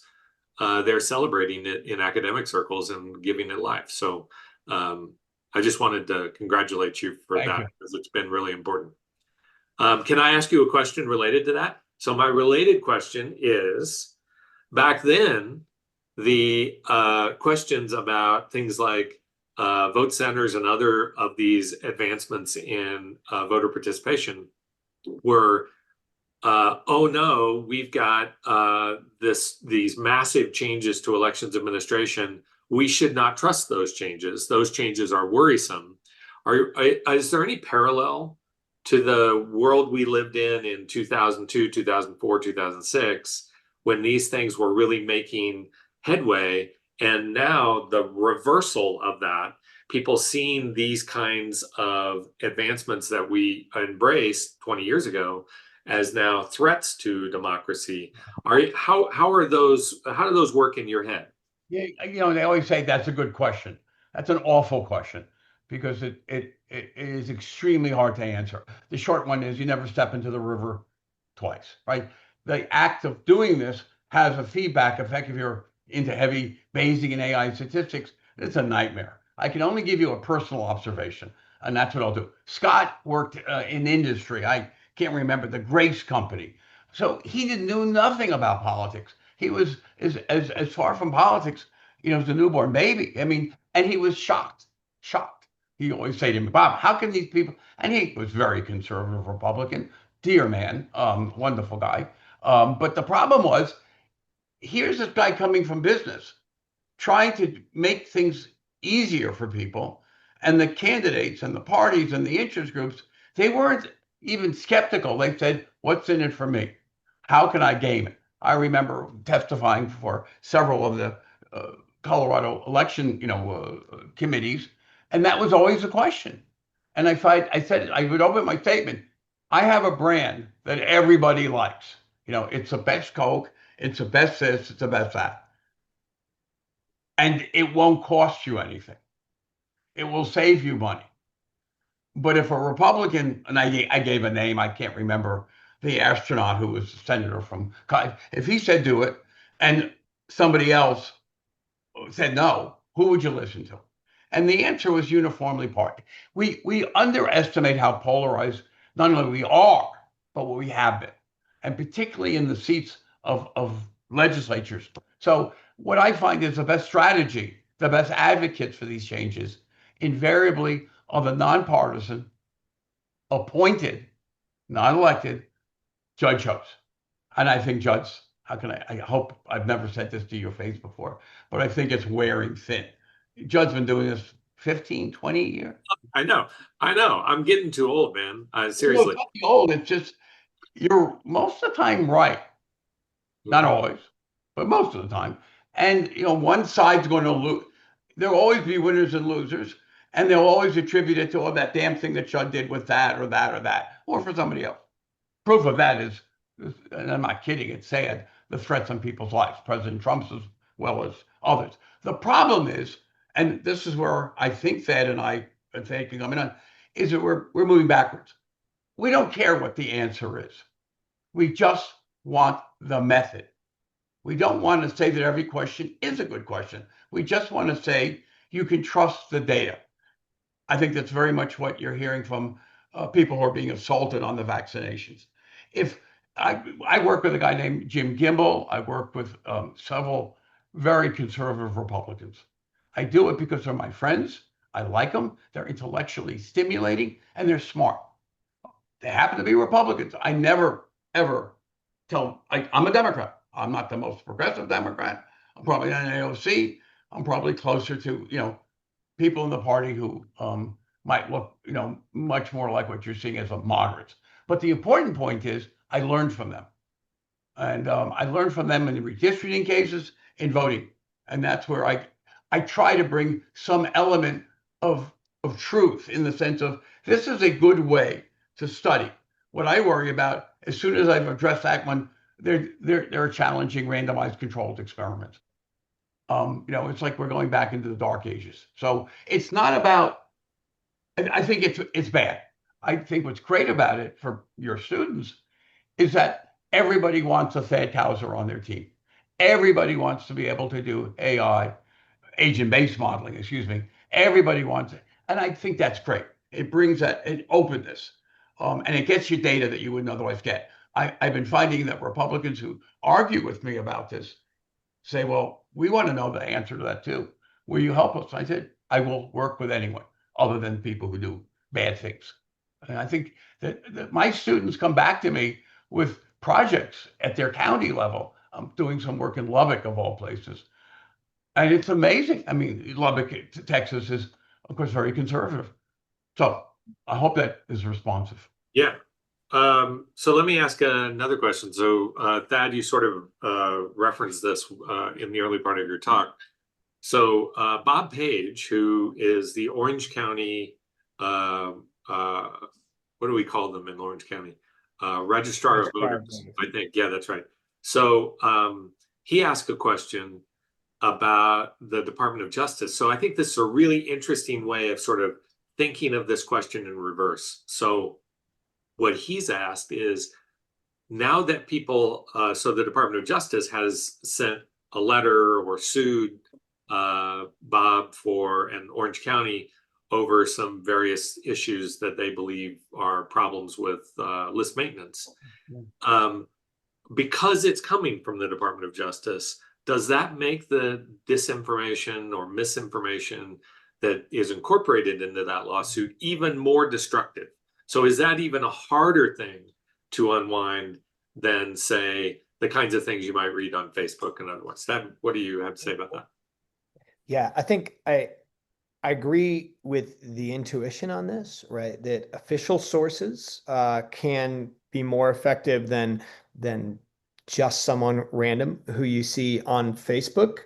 there celebrating it in academic circles and giving it life. So I just wanted to congratulate you for that, because it's been really important. Can I ask you a question related to that? So my related question is, back then, the questions about things like vote centers and other of these advancements in voter participation were, oh no, we've got these massive changes to elections administration. We should not trust those changes. Those changes are worrisome. Is there any parallel to the world we lived in 2002, 2004, 2006, when these things were really making headway, And now the reversal of that, people seeing these kinds of advancements that we embraced 20 years ago as now threats to democracy. How do those work in your head? Yeah, they always say that's a good question. That's an awful question because it is extremely hard to answer. The short one is you never step into the river twice, right? The act of doing this has a feedback effect. If you're into heavy Bayesian and AI statistics, it's a nightmare. I can only give you a personal observation, and that's what I'll do. Scott worked in industry. I can't remember the Grace Company. So he didn't know nothing about politics. He was as far from politics, as a newborn baby. I mean, and he was shocked. He always say to me, Bob, how can these people? And he was very conservative Republican, dear man, wonderful guy. But the problem was, here's this guy coming from business, trying to make things easier for people, and the candidates and the parties and the interest groups, they weren't even skeptical. They said, what's in it for me? How can I game it? I remember testifying for several of the Colorado election, committees, and that was always the question. And I said, I would open my statement, I have a brand that everybody likes. It's the best Coke, it's the best this, it's the best that. And it won't cost you anything. It will save you money. But if a Republican, and I gave a name, I can't remember, the astronaut who was a senator from, if he said do it, and somebody else said no, who would you listen to? And the answer was uniformly party. We underestimate how polarized not only we are, but what we have been, and particularly in the seats of legislatures. So what I find is the best strategy, the best advocates for these changes, invariably are the nonpartisan, appointed, not elected, Judd Choate. And I think Judd's, I hope I've never said this to your face before, but I think it's wearing thin. Judd's been doing this 15, 20 years. I know. I'm getting too old, man. Seriously. It's old. It's just, you're most of the time right. Not always, but most of the time. And, one side's going to lose. There'll always be winners and losers. And they'll always attribute it to, that damn thing that Judd did with that or that or that, or for somebody else. Proof of that is, and I'm not kidding, it's sad, the threats on people's lives, President Trump's as well as others. The problem is, and this is where I think Thad and I are thinking, is that we're moving backwards. We don't care what the answer is. We just want the method. We don't want to say that every question is a good question. We just want to say you can trust the data. I think that's very much what you're hearing from people who are being assaulted on the vaccinations. If I work with a guy named Jim Gimbel, I work with several very conservative Republicans. I do it because they're my friends. I like them. They're intellectually stimulating and they're smart. They happen to be Republicans. I never, ever tell them, I'm a Democrat. I'm not the most progressive Democrat. I'm probably an AOC. I'm probably closer to, people in the party who might look, much more like what you're seeing as a moderates. But the important point is I learned from them. And I learned from them in the redistricting cases, in voting. And that's where I try to bring some element of truth in the sense of this is a good way to study. What I worry about, as soon as I've addressed that one, they're challenging randomized controlled experiments. It's like we're going back into the dark ages. So it's not about, I think it's bad. I think what's great about it for your students is that everybody wants a Thad Kousser on their team. Everybody wants to be able to do AI, agent-based modeling, Everybody wants it. And I think that's great. It brings that an openness. And it gets you data that you wouldn't otherwise get. I've been finding that Republicans who argue with me about this say, well, we want to know the answer to that too. Will you help us? I said, I will work with anyone other than people who do bad things. And I think that my students come back to me with projects at their county level. I'm doing some work in Lubbock, of all places. And it's amazing. Lubbock, Texas is, of course, very conservative. So I hope that is responsive. Yeah. So let me ask another question. So Thad, you sort of referenced this in the early part of your talk. So Bob Page, who is the Orange County, uh, what do we call them in Orange County? Registrar of Voters, I think. Yeah, that's right. So he asked a question about the Department of Justice. So I think this is a really interesting way of sort of thinking of this question in reverse. So what he's asked is, now that people, so the Department of Justice has sent a letter or sued Bob and Orange County over some various issues that they believe are problems with list maintenance. Because it's coming from the Department of Justice, does that make the disinformation or misinformation that is incorporated into that lawsuit even more destructive? So is that even a harder thing to unwind than, say, the kinds of things you might read on Facebook and otherwise? What do you have to say about that? Yeah, I think I agree with the intuition on this, right? That official sources can be more effective than just someone random who you see on Facebook.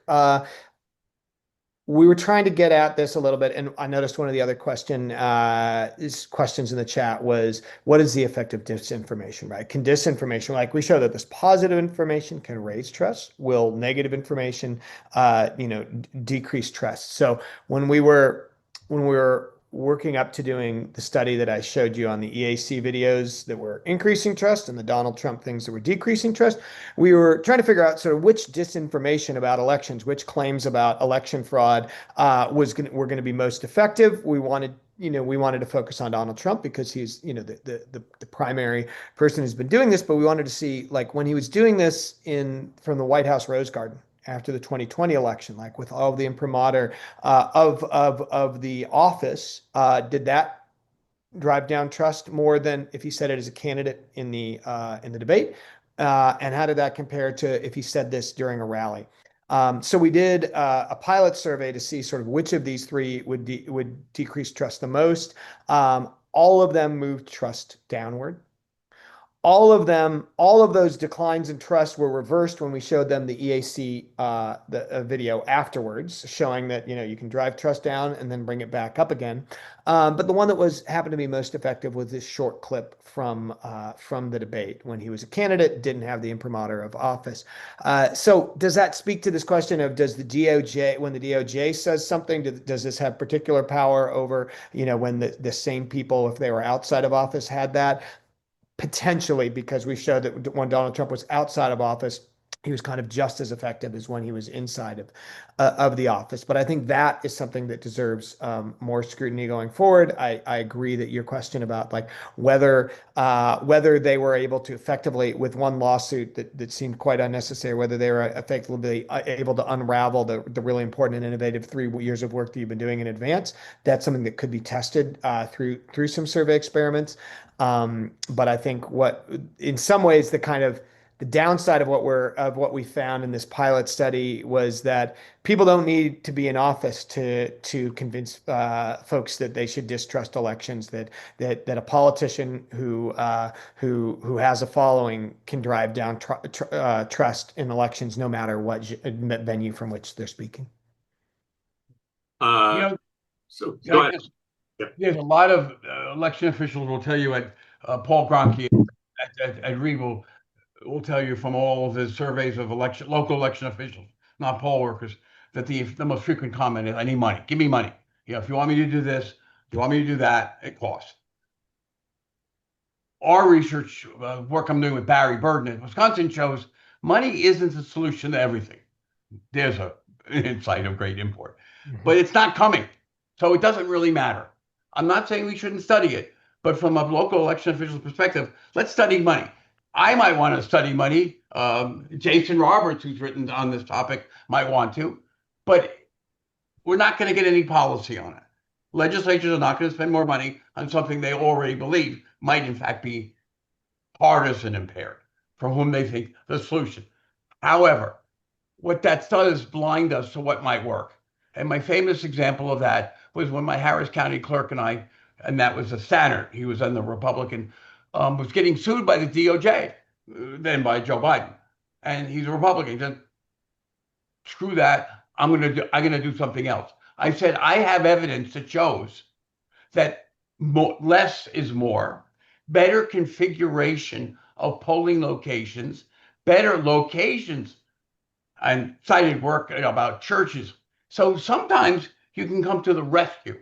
We were trying to get at this a little bit, and I noticed one of the other questions in the chat was, what is the effect of disinformation, right? Can disinformation, like we show that this positive information can raise trust, will negative information, decrease trust? So when we were working up to doing the study that I showed you on the EAC videos that were increasing trust and the Donald Trump things that were decreasing trust, we were trying to figure out sort of which disinformation about elections, which claims about election fraud were going to be most effective. We wanted to focus on Donald Trump because he's, the primary person who's been doing this, but we wanted to see, like, when he was doing this from the White House Rose Garden after the 2020 election, like with all of the imprimatur of the office, did that drive down trust more than if he said it as a candidate in the debate? And how did that compare to if he said this during a rally? So we did a pilot survey to see sort of which of these three would decrease trust the most. All of them moved trust downward. All of those declines in trust were reversed when we showed them the EAC video afterwards, showing that you can drive trust down and then bring it back up again. But the one that happened to be most effective was this short clip from the debate when he was a candidate, didn't have the imprimatur of office. So does that speak to this question of, does the DOJ, when the DOJ says something, does this have particular power over when the same people, if they were outside of office, had that? Potentially, because we showed that when Donald Trump was outside of office, he was kind of just as effective as when he was inside of the office. But I think that is something that deserves more scrutiny going forward. I agree that your question about, like, whether they were able to effectively, with one lawsuit that seemed quite unnecessary, whether they were effectively able to unravel the really important and innovative 3 years of work that you've been doing in advance. That's something that could be tested through some survey experiments. But I think in some ways, the downside of what we found in this pilot study was that people don't need to be in office to convince folks that they should distrust elections. That a politician who has a following can drive down trust in elections, no matter what venue from which they're speaking. So go ahead. There's a lot of election officials will tell you Paul Gronke at Reed will tell you from all of the surveys of local election officials, not poll workers, that the most frequent comment is, I need money. Give me money. If you want me to do this, if you want me to do that, it costs. Our research work I'm doing with Barry Burden in Wisconsin shows money isn't the solution to everything. There's an insight of great import, but it's not coming. So it doesn't really matter. I'm not saying we shouldn't study it, but from a local election official's perspective, let's study money. I might want to study money. Jason Roberts, who's written on this topic, might want to, but we're not going to get any policy on it. Legislatures are not going to spend more money on something they already believe might in fact be partisan impaired, from whom they think the solution. However, what that does is blind us to what might work. And my famous example of that was when my Harris County clerk and that was a Stannard, he was on the Republican, was getting sued by the DOJ, then by Joe Biden. And he's a Republican. He said, screw that. I'm gonna do something else. I said, I have evidence that shows that less is more, better configuration of polling locations, better locations, and cited work about churches. So sometimes you can come to the rescue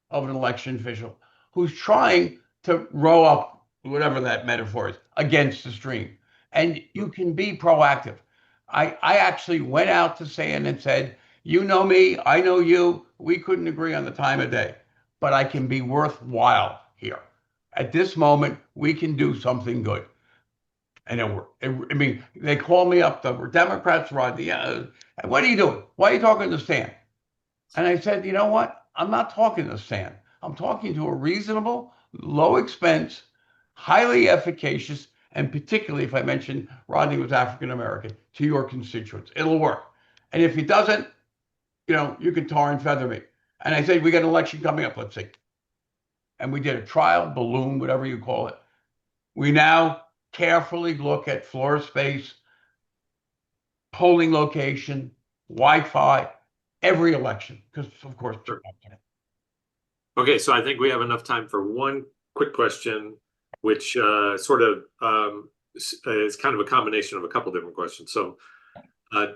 of an election official who's trying to row up, whatever that metaphor is, against the stream. And you can be proactive. I actually went out to Sand and said, you know me, I know you, we couldn't agree on the time of day, but I can be worthwhile here. At this moment, we can do something good. And it worked. I mean, they called me up, the Democrats were on the, what are you doing? Why are you talking to Stan? And I said, you know what? I'm not talking to Stan. I'm talking to a reasonable, low expense, highly efficacious, and particularly if I mentioned Rodney was African American, to your constituents. It'll work. And if he doesn't, you know, you can tar and feather me. And I said, we got an election coming up, let's see. And we did a trial balloon, whatever you call it. We now carefully look at floor space, polling location, Wi-Fi, every election, because of course. Okay, so I think we have enough time for one quick question, which sort of is kind of a combination of a couple different questions. So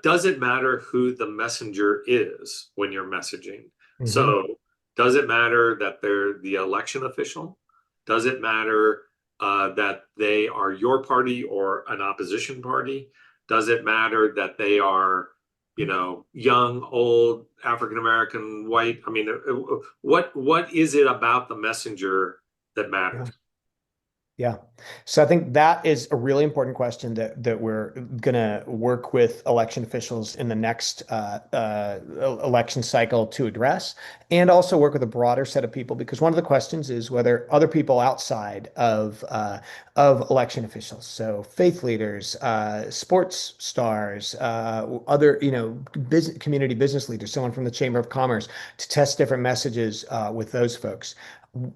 does it matter who the messenger is when you're messaging? Mm-hmm. So does it matter that they're the election official? Does it matter that they are your party or an opposition party? Does it matter that they are, you know, young, old, African-American, white? I mean, what is it about the messenger that matters? Yeah. So I think that is a really important question that we're going to work with election officials in the next election cycle to address, and also work with a broader set of people, because one of the questions is whether other people outside of election officials, so faith leaders, sports stars, other, you know, community business leaders, someone from the Chamber of Commerce, to test different messages with those folks.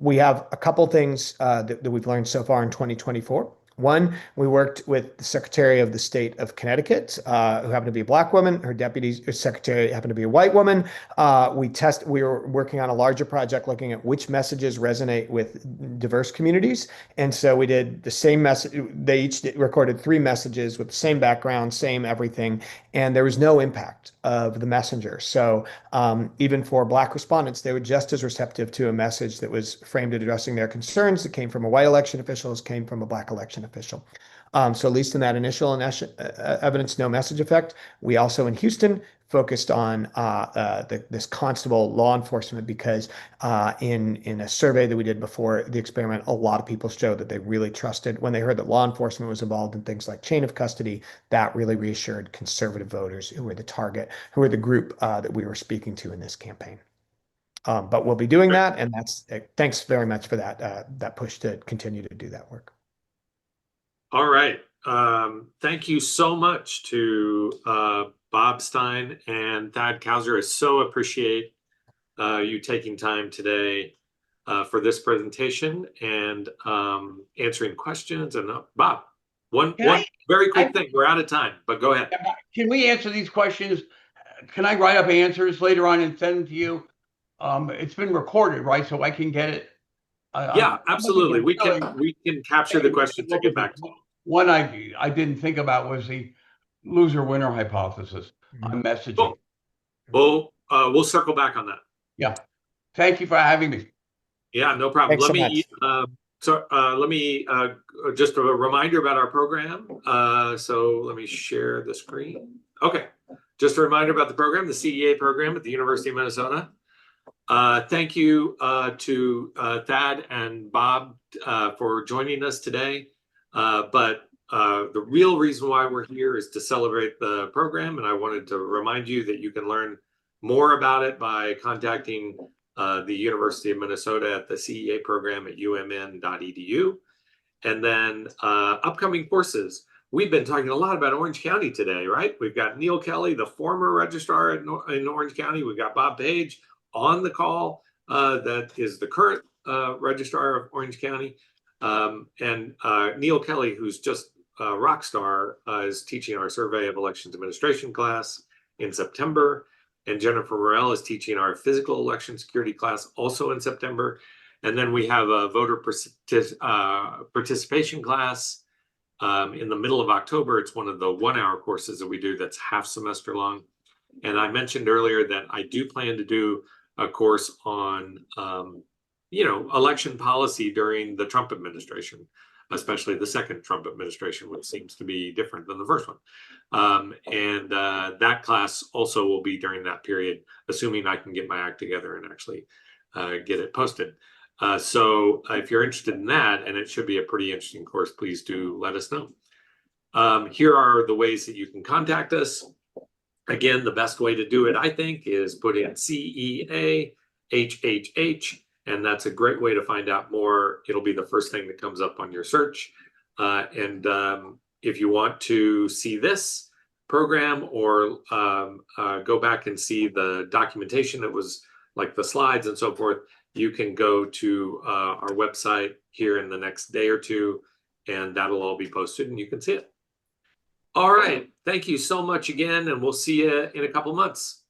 We have a couple things that we've learned so far in 2024. One, we worked with the Secretary of the State of Connecticut, who happened to be a Black woman. Her deputy secretary happened to be a white woman. We were working on a larger project looking at which messages resonate with diverse communities. And so we did the same message. They each recorded 3 messages with the same background, same everything. And there was no impact of the messenger. So even for Black respondents, they were just as receptive to a message that was framed at addressing their concerns that came from a white election official as came from a Black election official. So at least in that initial evidence, no message effect. We also in Houston focused on this constable law enforcement, because in a survey that we did before the experiment, a lot of people showed that they really trusted when they heard that law enforcement was involved in things like chain of custody. That really reassured conservative voters who were the target, who were the group that we were speaking to in this campaign. But we'll be doing that, and that's thanks very much for that push to continue to do that work. All right. Thank you so much to Bob Stein and Thad Kousser. I so appreciate you taking time today for this presentation and answering questions. And Bob, one very quick thing. We're out of time, but go ahead. Can we answer these questions? Can I write up answers later on and send them to you? It's been recorded, right? So I can get it. Yeah, absolutely. We can capture the questions and get back to you. One I didn't think about was the loser-winner hypothesis on messaging. Cool. We'll circle back on that. Yeah. Thank you for having me. Yeah, no problem. Thanks so much. Let me just a reminder about our program. So let me share the screen. Okay. Just a reminder about the program, the CEA program at the University of Minnesota. Thank you to Thad and Bob for joining us today. But the real reason why we're here is to celebrate the program. And I wanted to remind you that you can learn more about it by contacting the University of Minnesota at the CEA program at umn.edu. And then upcoming courses. We've been talking a lot about Orange County today, right? We've got Neil Kelly, the former registrar in Orange County. We've got Bob Page on the call that is the current registrar of Orange County. And Neil Kelly, who's just a rock star, is teaching our Survey of Elections Administration class. in September. And Jennifer Morell is teaching our physical election security class also in September. And then we have a voter participation class in the middle of October. It's one of the 1-hour courses that we do that's half semester long. And I mentioned earlier that I do plan to do a course on, election policy during the Trump administration, especially the second Trump administration, which seems to be different than the first one. That class also will be during that period, assuming I can get my act together and actually get it posted. So if you're interested in that, and it should be a pretty interesting course, please do let us know. Here are the ways that you can contact us. Again, the best way to do it, I think, is put in CEAHHH, and that's a great way to find out more. It'll be the first thing that comes up on your search. If you want to see this program or go back and see the documentation that was like the slides and so forth, you can go to our website here in the next day or two, and that'll all be posted and you can see it. All right. Thank you so much again, and we'll see you in a couple months.